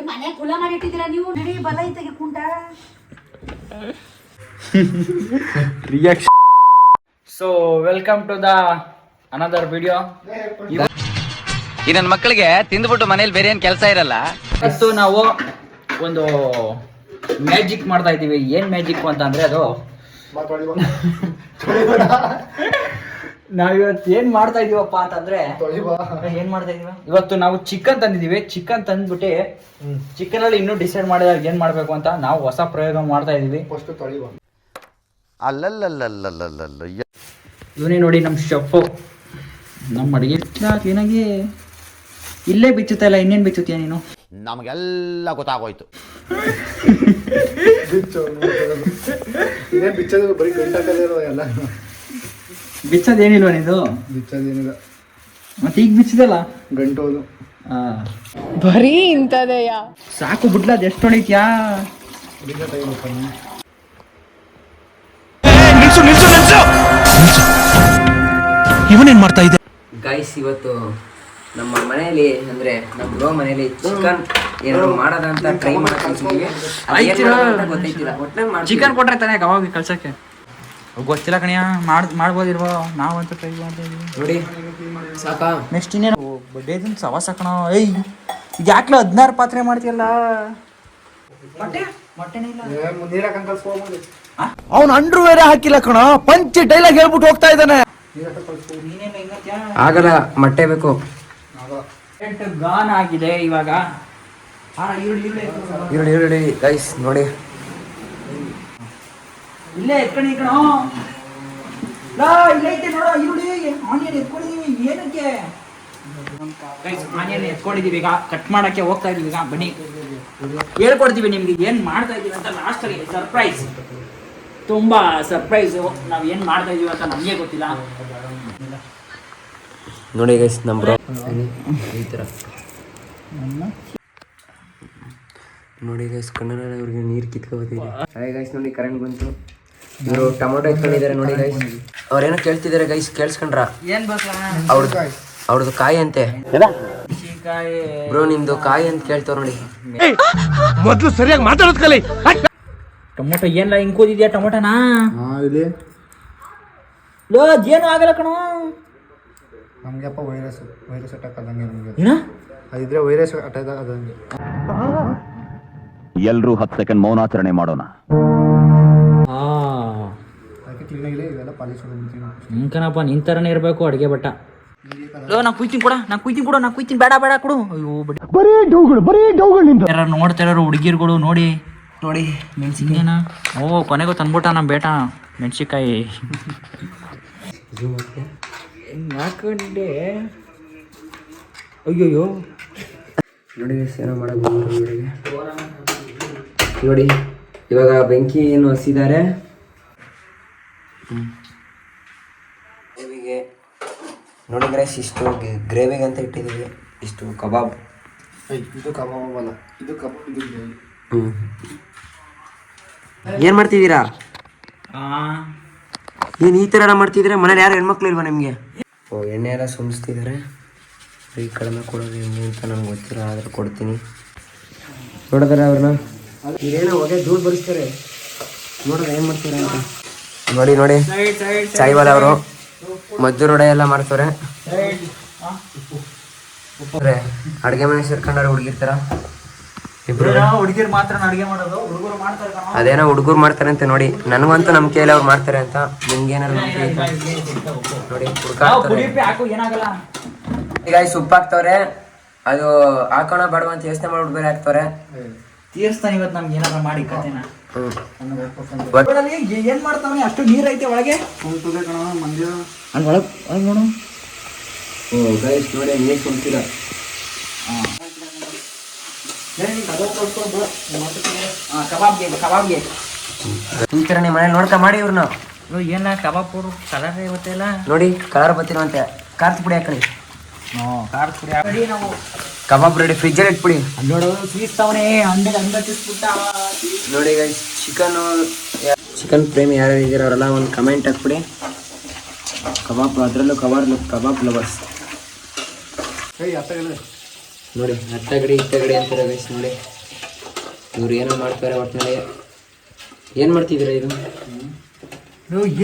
ಮನೆ ಕುಲ ಮಾಡಿಟ್ಟಿದ್ದೀರಾ ನೀವು? ನಡಿ ಬಲ ಐತೆಗೆ ಕುಂಟ reaction. So welcome to the another video. ಈ ನನ್ನ ಮಕ್ಕಳಿಗೆ ತಿಂದ್ಬಿಟ್ಟು ಮನೇಲಿ ಬೇರೆ ಏನ್ ಕೆಲಸ ಇರಲ್ಲ. ಇವತ್ತು ನಾವು ಒಂದು ಮ್ಯಾಜಿಕ್ ಮಾಡ್ತಾ ಇದ್ದೀವಿ. ಏನ್ ಮ್ಯಾಜಿಕ್ ಅಂತ ಅಂದ್ರೆ ಅದು ನಾವಿವತ್ತು ಏನ್ ಮಾಡ್ತಾ ಇದೀವಪ್ಪ ಅಂತಂದ್ರೆ ಏನ್ ಮಾಡ್ತಾ ಇದೀವ ಇವತ್ತು ನಾವು ಚಿಕನ್ ತಂದಿದೀವಿ. ಚಿಕನ್ ತಂದ್ಬಿಟ್ಟು ಚಿಕನ್ ಅಲ್ಲಿ ಇನ್ನೂ ಡಿಸೈಡ್ ಮಾಡಿದಾಗ ಏನ್ ಮಾಡ್ಬೇಕು ಅಂತ ನಾವು ಹೊಸ ಪ್ರಯೋಗ ಮಾಡ್ತಾ ಇದೀವಿ. ಇವನೇ ನೋಡಿ ನಮ್ ಶೆಫ್. ನಮ್ಮ ಅಡಿಗೆ ಕ್ಲೀನಾಗಿ ಇಲ್ಲೇ ಬಿಚ್ಚುತ್ತಾ ಇಲ್ಲ, ಇನ್ನೇನ್ ಬಿಚ್ಚುತ್ತೀಯ ನೀನು? ನಮಗೆಲ್ಲ ಗೊತ್ತಾಗೋಯ್ತು. ಬಿಚ್ಚೋದೇನಿಲ್ವ ನೀನು? ಬಿಚ್ಚೋದೇನಿಲ್ಲ. ಮತ್ತೆ ಈಗ ಬಿಚ್ಚಿದಲ್ಲ ಗಂಟೋದು. ಬರೀ ಇಂಥದೆಯಾ? ಸಾಕು ಬಿಡ್ಲ, ಅದು ಎಷ್ಟು ಹೊಡಿತ್ಯಾ? ಇವನೇನ್ ಮಾಡ್ತಾ ಇದ್ದೆ? ಗೈಸ್, ಇವತ್ತು ನಮ್ಮ ಮನೆಯಲ್ಲಿ ಅಂದ್ರೆ ನಮ್ಮ ಬ್ರೋ ಮನೆಯಲ್ಲಿ ಚಿಕನ್ ಏನಾದ್ರು ಮಾಡೋದಂತ ಟ್ರೈ ಮಾಡ್ತಿದ್ದೀವಿ. ಗೊತ್ತೈತಿಲ್ಲ, ಒಟ್ಟಿನಲ್ಲಿ ಚಿಕನ್ ಕೊಟ್ರೆ ತಾನೇ ಕಬಾಬ್ ಕಳ್ಸಕ್ಕೆ. ಗೊತ್ತಿಲ್ಲ ಕಣಿಯ, ಮಾಡ್ಬೋದಿಲ್ವೋ? ನಾವಂತೂ ಟ್ರೈ ಮಾಡ್ತೀವಿ ನೋಡಿ. ಸಾಕಾ? ನೆಕ್ಸ್ಟ್ ಇನ್ನೇನು ಬಡ್ಡೇದನ್ ಸವಾಸ ಕಣ. ಏಯ್ ಇದು ಯಾಕ್ಲ 16 ಪಾತ್ರೆ ಮಾಡ್ತೀಯಲ್ಲ? ಅವನು ಅಂಡ್ರು ಬೇರೆ ಹಾಕಿಲ್ಲ ಕಣ, ಪಂಚ್ ಡೈಲಾಗ್ ಹೇಳ್ಬಿಟ್ಟು ಹೋಗ್ತಾ ಇದ್ದಾನೆ. ಆಗಲ್ಲ, ಮೊಟ್ಟೆ ಬೇಕು. ಗಾನ್ ಆಗಿದೆ ಇವಾಗ. ಈರುಳ್ಳಿ ಗೈಸ್ ನೋಡಿ. ಇಲ್ಲೇ ಎತ್ಕೊಂಡು ಈ ಕಣ ಇಲ್ಲೇ ಐತೆ ನೋಡ ಈರುಳ್ಳಿ. ಆನಿಯನ್ ಎತ್ಕೊಂಡಿದೀವಿ. ಏನಕ್ಕೆ ಆನಿಯನ್ ಎತ್ಕೊಂಡಿದೀವಿ? ಈಗ ಕಟ್ ಮಾಡಕ್ಕೆ ಹೋಗ್ತಾ ಇದೀವಿ. ಈಗ ಬನ್ನಿ ಹೇಳ್ಕೊಡ್ತೀವಿ ನಿಮ್ಗೆ ಏನ್ ಮಾಡ್ತಾ ಇದೀವಿ ಅಂತ. ಲಾಸ್ಟ್ ಅಲ್ಲಿ ಸರ್ಪ್ರೈಸ್, ತುಂಬಾ ಸರ್ಪ್ರೈಸು. ನಾವ್ ಏನ್ ಮಾಡ್ತಾ ಇದೀವಿ ಅಂತ ನಮ್ಗೆ ಗೊತ್ತಿಲ್ಲ. ನೋಡಿ ಗೈಸ್, ನಮ್ಮ ಬ್ರೋ ಈ ಥರ ನೋಡಿ ಗೈಸ್, ಕಣ್ಣಲ್ಲಿ ಇವ್ರಿಗೆ ನೀರು ಕಿತ್ಕೊಬತ್ತಿದೆ. ಹಾಯ್ ಗೈಸ್, ನೋಡಿ ಕರೆಂಟ್ ಬಂತು. ಇವರು ಟೊಮೊಟೊ ಎತ್ಕೊಂಡಿದ್ದಾರೆ ನೋಡಿ ಗೈಸ್. ಅವ್ರೇನೋ ಕೇಳ್ತಿದ್ದಾರೆ ಗೈಸ್, ಕೇಳಿಸ್ಕೊಂಡ್ರ? ಏನ್ ಅವ್ರದ್ದು ಕಾಯಿ ಅಂತೆ ಬ್ರೋ. ನಿಮ್ದು ಕಾಯಿ ಅಂತ ಕೇಳ್ತಾವ ನೋಡಿ. ಮೊದ್ಲು ಸರಿಯಾಗಿ ಮಾತಾಡೋದ್ ಕಲಿ. ಟೊಮೊಟೊ ಏನ್ಲ ಹಿಂಗ್ ಕೂದಿದ್ಯಾ? ಟೊಮೊಟೊನಾ ಇಲ್ಲಿ ಏನು ಆಗಲ್ಲ ಕಣೋ. ನಮ್ಗೆಪ್ಪ ವೈರಸ್ ಅಟ್ಯಾಕ್ ಆದಂಗೆ. ನಮಗೆ ಏನ ಅದಿದ್ರೆ ವೈರಸ್ ಅಟ್ಯಾಕ್ ಆದಂಗೆ. ಎಲ್ರೂ 10 ಸೆಕೆಂಡ್ ಮೌನಾಚರಣೆ ಮಾಡೋಣ. ಅದಕ್ಕೆ ಕ್ಲೀನಾಗಿದೆ. ಇವೆಲ್ಲ ಪಾಲಿಶ್ ಹೊಡೆದ್ಬಿಡ್ತೀನಿ. ನಿಂಕನಪ್ಪ ನಿನ್ ಥರನೇ ಇರಬೇಕು ಅಡುಗೆ ಭಟ್ಟ. ನಾ ಕುಯ್ತೀನಿ ಬೇಡ ಕೊಡು. ಅಯ್ಯೋ ಬರೀ ಡೌಗಳು ನಿಂದ. ಯಾರು ನೋಡ್ತಾ ಇರೋರು ಹುಡುಗಿರ್ಗಳು ನೋಡಿ ಮೆಣಸಿನ್ಕಾಯಿನ. ಓ ಕೊನೆಗೂ ತಂದ್ಬಿಟ್ಟ ನಮ್ಮ ಬೇಟ ಮೆಣಸಿನ್ಕಾಯಿ. ಹಾಕೊಂಡೆ. ಅಯ್ಯೋಯ್ಯೋ ನೋಡಿ ಏನೋ ಮಾಡಬೇಕು ನೋಡಿ. ಇವಾಗ ಬೆಂಕಿ ಏನು ಹಸಿದ್ದಾರೆ. ಗ್ರೇವಿಗೆ ನೋಡಿ ಗ್ರೈಸ್, ಇಷ್ಟು ಗ್ರೇವಿಗೆ ಅಂತ ಇಟ್ಟಿದ್ದೀವಿ. ಇಷ್ಟು ಕಬಾಬ್. ಇದು ಕಬಾಬ್ ಅಲ್ಲ, ಇದು ಕಬಾಬ್. ಇದು ಗ್ರೇವಿ. ಏನು ಮಾಡ್ತಿದ್ದೀರಾ? ಏನು ಈ ಥರ ಎಲ್ಲ ಮಾಡ್ತಿದ್ದೀರಾ? ಮನೇಲಿ ಯಾರು ಹೆಣ್ಮಕ್ಳು ಇಲ್ವಾ ನಿಮಗೆ? ಓ, ಎಣ್ಣೆ ಎಲ್ಲ ಸುಮಿಸ್ತಿದ್ದಾರೆ. ಈ ಕಡಿಮೆ ಕೊಡೋದು ಹೆಂಗೆ ಅಂತ ನನಗೆ ಗೊತ್ತಿಲ್ಲ, ಆದ್ರೆ ಕೊಡ್ತೀನಿ. ನೋಡಿದ್ರೆ ಅವ್ರನ್ನ ಇದೇನೋ ಹೊಗೆ ಧೂಳು ಬರಿಸ್ತಾರೆ. ನೋಡಿದ್ರೆ ಏನು ಮಾಡ್ತಾರೆ ಅಂತ ನೋಡಿ. ಸಾಯಿವಾಲ ಅವರು ಮಜ್ಜೂರ್ ವಡೆ ಎಲ್ಲ ಮಾಡ್ತಾರೆ. ಅಡುಗೆ ಮನೆ ಸೇರ್ಕೊಂಡ್ರೆ ಹುಡುಗಿರ್ತಾರ ಇಬ್ರು. ಹುಡುಗಿರು ಮಾತ್ರ ಅಡುಗೆ ಮಾಡೋದು, ಹುಡುಗರು ಮಾಡ್ತಾರೆ. ಅದೇನೋ ಹುಡುಗರು ಮಾಡ್ತಾರೆ ಅಂತ ನೋಡಿ. ನನಗಂತೂ ನಮ್ಮ ಕೈಯಲ್ಲಿ ಅವ್ರು ಮಾಡ್ತಾರೆ ಅಂತ. ನಿಮ್ಗೇನಾದ್ರು ನೋಡಿ ಏನಾಗಲ್ಲ. ಈಗ ಉಪ್ಪು ಹಾಕ್ತವ್ರೆ. ಅದು ಹಾಕೋಣ ಬೇಡವಾ ಅಂತ ಯೋಚನೆ ಮಾಡ್ಬಿಟ್ಟು ಬೇರೆ ಹಾಕ್ತವ್ರೆ. ತೀರ್ಸ್ತಾನೆ ಇವತ್ತು ನಮ್ಗೆ ಏನಾರ ಮಾಡಿ ಕತೆನ. ಏನ್ ಮಾಡ್ತಾವನೆ? ಅಷ್ಟು ನೀರ್ ಐತೆ ಒಳಗೆ. ಅಲ್ಲಿ ಒಳಗೆ ನೋಡು. ಓ ಗೈಸ್ ನೋಡಿ, ನೀರು ಕುಂತಿಲ್ಲ. ಕಬಾಬ್ಗೆ ಈ ಥರ ನಿಮ್ಮ ಮನೇಲಿ ನೋಡ್ತಾ ಮಾಡಿ ಇವ್ರನ್ನ. ಏನ ಕಬಾಬ್ ಪೌಡ್ರು ಕಲರ್ ಇವತ್ತೆಲ್ಲ ನೋಡಿ, ಕಲರ್ ಬತ್ತಿರುವಂತೆ. ಖಾರದ ಪುಡಿ ಹಾಕಿ. ಖಾರದ ಪುಡಿ ಹಾಕಿ ನಾವು ಕಬಾಬ್ ರೆಡಿ. ಫ್ರಿಜ್ಜಲ್ಲಿ ಇಟ್ಬಿಡಿ. ನೋಡು ಸ್ವೀಸ್ತವನೇ ನೋಡಿ ಗೈಸ್, ಚಿಕನ್ ಪ್ರೇಮಿ ಯಾರು ಇದ್ದೀರ ಅವರೆಲ್ಲ ಒಂದು ಕಮೆಂಟ್ ಹಾಕ್ಬಿಡಿ. ಕಬಾಬ್, ಅದರಲ್ಲೂ ಕಬಾಬ್ ಲವರ್ಸ್. ನೋಡಿ ಅತ್ತಗಡಿ ಇತ್ತಗಡಿ ಅಂತಾರೆ ಗೈಸ್. ನೋಡಿ ಇವ್ರು ಏನೋ ಮಾಡ್ತಾರೆ ಒಟ್ಟಿನಲ್ಲಿ. ಏನು ಮಾಡ್ತಿದ್ದೀರಾ ಇದು?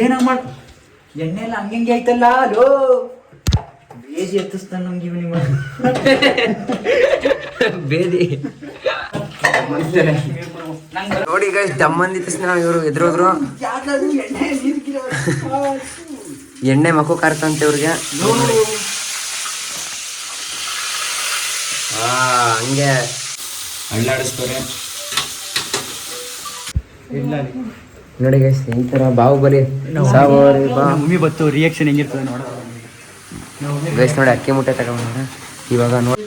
ಏನ ಮಾಡ್ ಎಣ್ಣೆ ಎಲ್ಲ ಹಂಗೆ ಆಯ್ತಲ್ಲ ಲೋ ಬೇಜಿ ಎತ್ತಿಸ್ತಾನ ನಮ್ಗೆ ನಿಮ್ಮ ಬೇದಿ ನೋಡಿ ಗೈಸ್ ದಮ್ಮಂದಿ ತಕ್ಷಣ ಇವರು ಎದುರೋದ್ರು. ಎಣ್ಣೆ ಮಕ್ಕು ಕಾರ್ತಂತೆ ಇವ್ರಿಗೆ. ಹಂಗೆ ಅಳ್ಳಾಡಿಸ್ತಾರೆ ನೋಡಿ ಗೈಸ್. ಈ ಥರ ಬಾಹುಬಲಿ ಮಮ್ಮಿ ಬತ್ತು ರಿಯಾಕ್ಷನ್ ಹೆಂಗಿರ್ತದೆ ನೋಡ ಗೈಸ್. ನೋಡಿ ಅಕ್ಕಿ ಮುಟ್ಟೆ ತಗೊಂಡ ಇವಾಗ ನೋಡಿ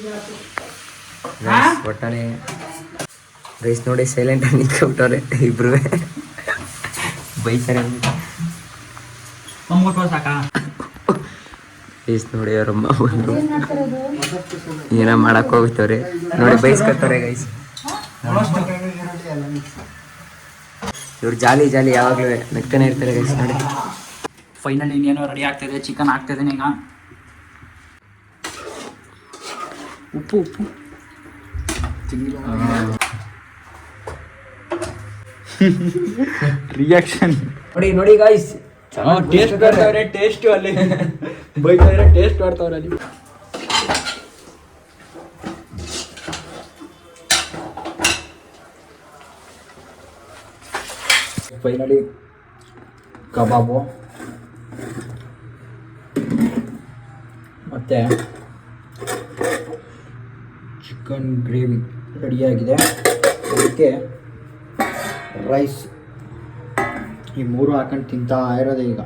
ಒಟ್ಟಾನೆ ಗೈಸ್. ನೋಡಿ ಸೈಲೆಂಟ್ ಆಗಿ ನಿಂತ್ಕೊಬಿಟ್ಟವ್ರೆ ಇಬ್ರು ಬೈತಾರೆ ಸಾಕಾ ಗೈಸ್. ನೋಡಿ ಅವ್ರಮ್ಮ ಬಂದು ಏನೋ ಮಾಡಕ್ ಹೋಗ್ತವ್ರೆ ನೋಡಿ ಬೈಸ್ಕೊತವ್ರೆ ಗೈಸ್. ಇವ್ರು ಜಾಲಿ ಜಾಲಿ ಯಾವಾಗಲೂ ನಗ್ತಾನೆ ಇರ್ತಾರೆ ಗೈಸ್. ನೋಡಿ ಫೈನಲಿ ಇನ್ನೇನೋ ರೆಡಿ ಆಗ್ತಾಯಿದೆ. ಚಿಕನ್ ಆಗ್ತಾಯಿದ್ದೇನೆ ಈಗ. ಉಪ್ಪು ರಿಯಾಕ್ಷನ್ ನೋಡಿ ನೋಡಿ ಗೈಸ್. ಟೇಸ್ಟ್ ಮಾಡ್ತಾವ್ರೆ. ಟೇಸ್ಟ್ ಅಲ್ಲಿ ಬೈತಾರೆ. ಟೇಸ್ಟ್ ಮಾಡ್ತಾವ್ರೆ ಅಲ್ಲಿ. ಫೈನಲಿ ಕಬಾಬು ಮತ್ತು ಚಿಕನ್ ಗ್ರೇವಿ ರೆಡಿಯಾಗಿದೆ. ಅದಕ್ಕೆ ರೈಸ್ ಈ ಮೂರು ಹಾಕೊಂಡು ತಿಂತಾ ಇರೋದೇ ಈಗ.